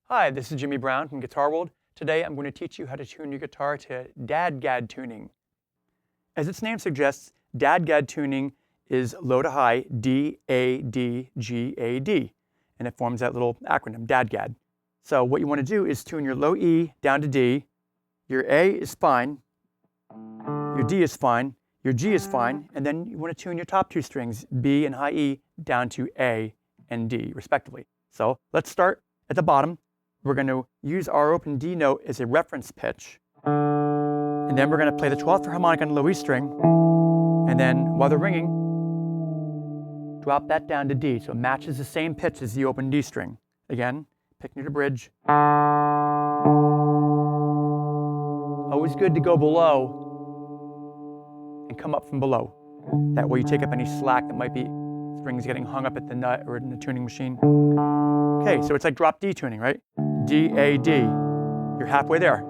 Hi, this is Jimmy Brown from Guitar World. Today I'm going to teach you how to tune your guitar to DADGAD tuning. As its name suggests, DADGAD tuning is low to high, D-A-D-G-A-D, and it forms that little acronym, DADGAD. So what you want to do is tune your low E down to D, your A is fine, your D is fine, your G is fine, and then you want to tune your top two strings, B and high E, down to A and D, respectively. So let's start at the bottom. We're going to use our open D note as a reference pitch. And then we're going to play the 12th harmonic on the low E string. And then while they're ringing, drop that down to D so it matches the same pitch as the open D string. Again, pick near the bridge. Always good to go below and come up from below. That way you take up any slack that might be strings getting hung up at the nut or in the tuning machine. Okay, so it's like drop D tuning, right? D, A, D. You're halfway there.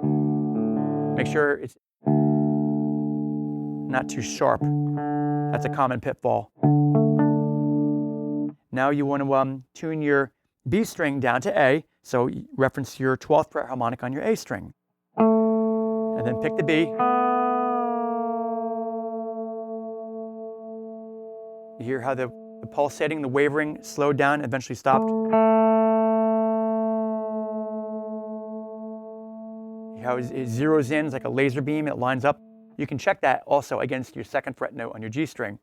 Make sure it's not too sharp. That's a common pitfall. Now you want to tune your B string down to A, so reference your 12th fret harmonic on your A string. And then pick the B. You hear how the pulsating, the wavering slowed down and eventually stopped? How it zeroes in, it's like a laser beam, it lines up. You can check that also against your 2nd fret note on your G string.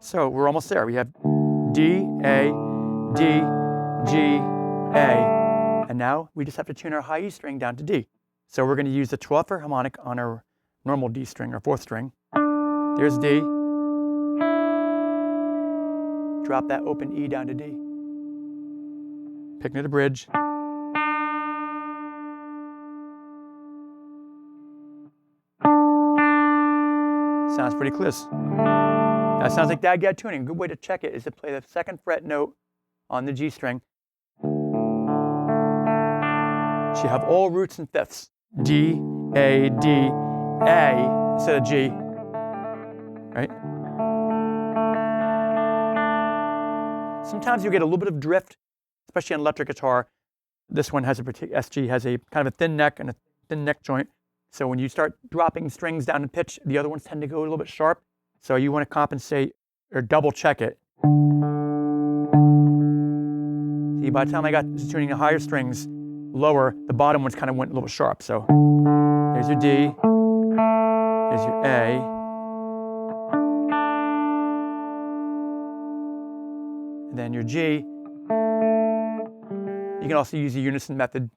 So we're almost there. We have D, A, D, G, A. And now we just have to tune our high E string down to D. So we're going to use the 12th fret harmonic on our normal D string, or 4th string. There's D. Drop that open E down to D. Pick near the bridge. Sounds pretty close. That sounds like DADGAD tuning. A good way to check it is to play the 2nd fret note on the G string. So you have all roots and fifths. D, A, D, A instead of G. Right? Sometimes you get a little bit of drift, especially on electric guitar. This one has SG has a kind of a thin neck and a thin neck joint. So when you start dropping strings down in pitch, the other ones tend to go a little bit sharp. So you want to compensate or double check it. See, by the time I got to tuning the higher strings lower, the bottom ones kind of went a little sharp. So there's your D, there's your A, and then your G. You can also use the unison method.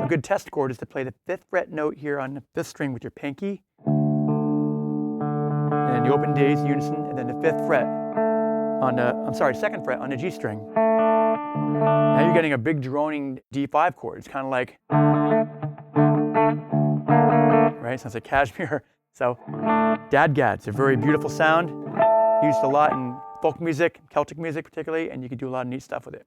A good test chord is to play the 5th fret note here on the 5th string with your pinky, and then the open D's, unison, and then the 5th fret on the, 2nd fret on the G string. Now you're getting a big droning D5 chord. It's kind of like, right? Sounds like cashmere. So DADGAD, it's a very beautiful sound, used a lot in folk music, Celtic music particularly, and you can do a lot of neat stuff with it.